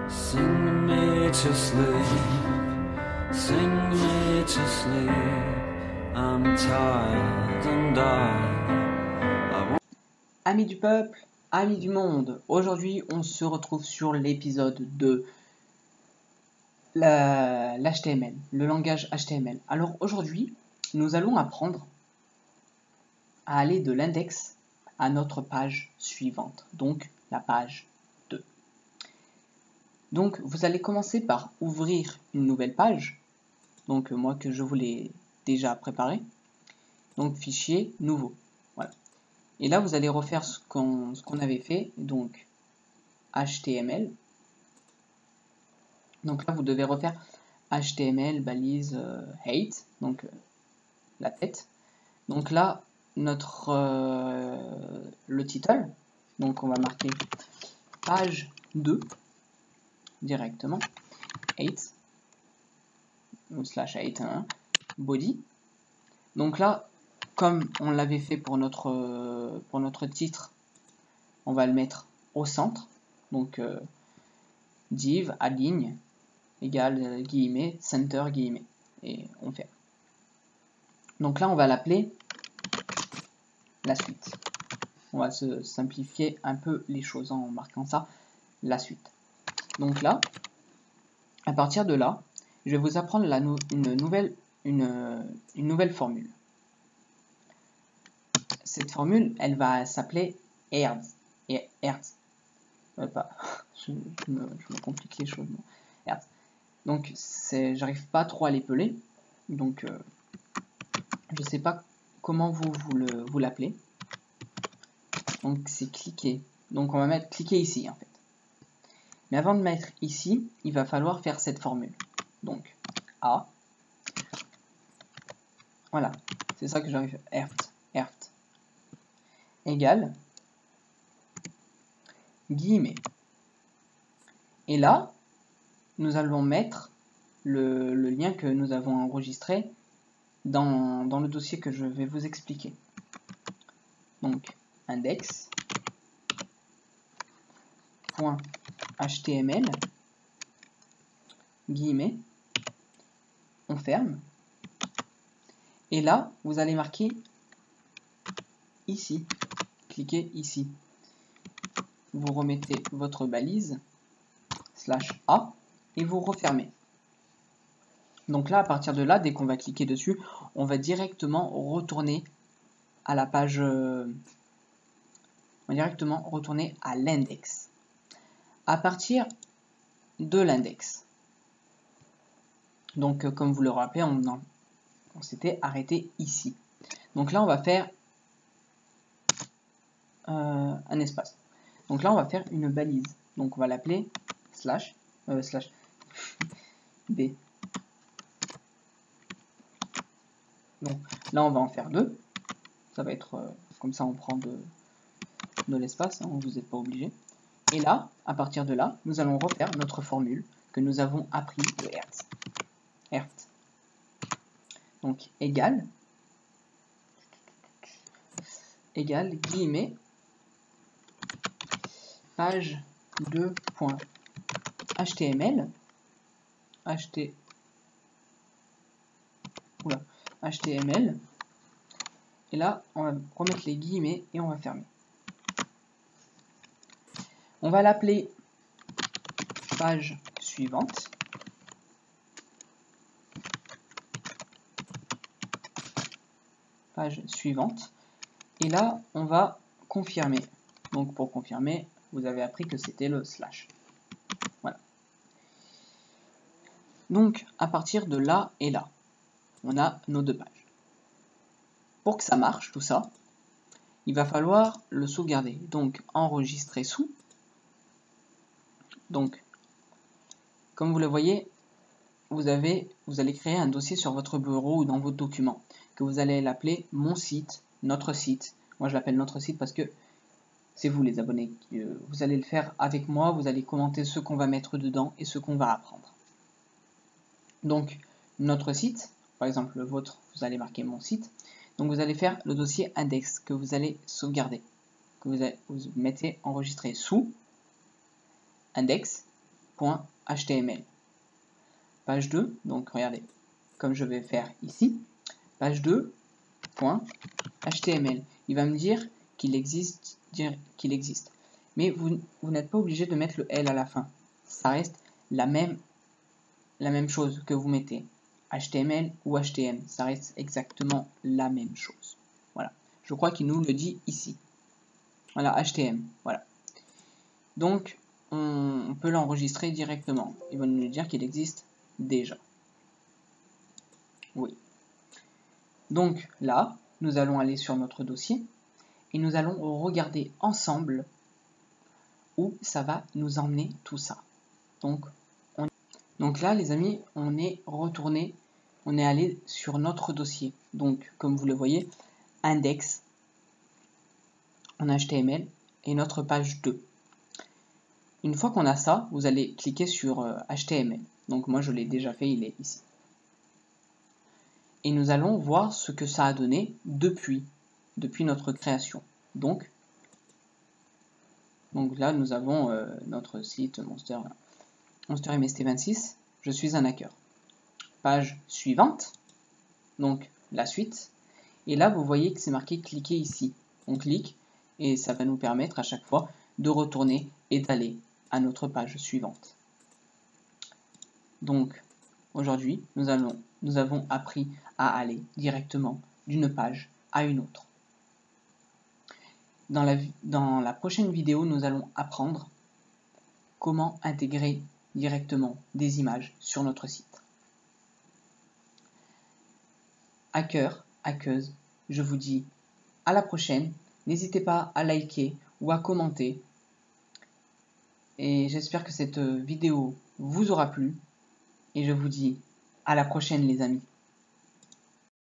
Sing me to sleep, sing me to sleep. I'm tired and I Amis du peuple, amis du monde, aujourd'hui on se retrouve sur l'épisode de l'HTML, le langage HTML. Alors aujourd'hui, nous allons apprendre à aller de l'index à notre page suivante, donc la page 2. Donc vous allez commencer par ouvrir une nouvelle page, donc moi que je vous l'ai déjà préparé, donc fichier nouveau, voilà. Et là vous allez refaire ce qu'on avait fait, donc HTML. Donc là vous devez refaire HTML balise height, donc la tête. Donc là notre le title, donc on va marquer page 2 directement, 8 ou /8 hein, body. Donc là, comme on l'avait fait pour notre titre, on va le mettre au centre. Donc div aligne égale guillemets center guillemets et on fait. Donc là, on va l'appeler la suite. On va se simplifier un peu les choses en marquant ça la suite. Donc là, à partir de là, je vais vous apprendre une nouvelle formule. Cette formule, elle va s'appeler Hertz. Et Hertz. Je me complique les choses. Hertz. Donc, j'arrive pas trop à l'épeler. Donc, je sais pas comment vous l'appelez. Donc, c'est cliquer. Donc, on va mettre cliquer ici, en fait. Mais avant de mettre ici, il va falloir faire cette formule. Donc, A. Voilà. C'est ça que j'arrive. Hertz. Égale guillemets. Et là, nous allons mettre le lien que nous avons enregistré dans le dossier que je vais vous expliquer. Donc, index.html, guillemets, on ferme. Et là, vous allez marquer ici, cliquez ici. Vous remettez votre balise, /A, et vous refermez. Donc là, à partir de là, dès qu'on va cliquer dessus, on va directement retourner à la page, on va directement retourner à l'index. À partir de l'index, donc comme vous le rappelez, on s'était arrêté ici. Donc là, on va faire un espace. Donc là, on va faire une balise. Donc on va l'appeler /b. Donc là, on va en faire deux. Ça va être comme ça, on prend de l'espace, hein, vous n'êtes pas obligé. Et là, à partir de là, nous allons refaire notre formule que nous avons appris de Hertz. Donc égale guillemets page 2.html HTML, et là on va remettre les guillemets et on va fermer. On va l'appeler page suivante. Et là on va confirmer. Donc pour confirmer, vous avez appris que c'était le /. Voilà. Donc à partir de là et là, on a nos deux pages. Pour que ça marche tout ça, il va falloir le sauvegarder. Donc enregistrer sous. Donc comme vous le voyez, vous allez créer un dossier sur votre bureau ou dans vos documents que vous allez l'appeler mon site, notre site. Moi je l'appelle notre site parce que c'est vous les abonnés. Vous allez le faire avec moi, vous allez commenter ce qu'on va mettre dedans et ce qu'on va apprendre. Donc notre site, par exemple le vôtre, vous allez marquer mon site. Donc vous allez faire le dossier index que vous allez sauvegarder, que vous mettez enregistré sous index 2.html. Page 2, donc regardez, comme je vais faire ici, page 2.html. Il va me dire qu'il existe. Mais vous n'êtes pas obligé de mettre le L à la fin. Ça reste la même chose que vous mettez. HTML ou HTM, ça reste exactement la même chose. Voilà. Je crois qu'il nous le dit ici. Voilà, HTM. Voilà. Donc, on peut l'enregistrer directement. Il va nous dire qu'il existe déjà. Oui. Donc là, nous allons aller sur notre dossier et nous allons regarder ensemble où ça va nous emmener tout ça. Donc là, les amis, on est retourné, on est allé sur notre dossier. Donc, comme vous le voyez, index en HTML et notre page 2. Une fois qu'on a ça, vous allez cliquer sur HTML. Donc moi, je l'ai déjà fait, il est ici. Et nous allons voir ce que ça a donné depuis notre création. Donc là, nous avons notre site Monster MST26, je suis un hacker. Page suivante, donc la suite. Et là, vous voyez que c'est marqué cliquer ici. On clique et ça va nous permettre à chaque fois de retourner et d'aller à notre page suivante. Donc, aujourd'hui, nous avons appris à aller directement d'une page à une autre. Dans la prochaine vidéo, nous allons apprendre comment intégrer directement des images sur notre site. Hackers, hackeuses, je vous dis à la prochaine. N'hésitez pas à liker ou à commenter. Et j'espère que cette vidéo vous aura plu. Et je vous dis à la prochaine les amis.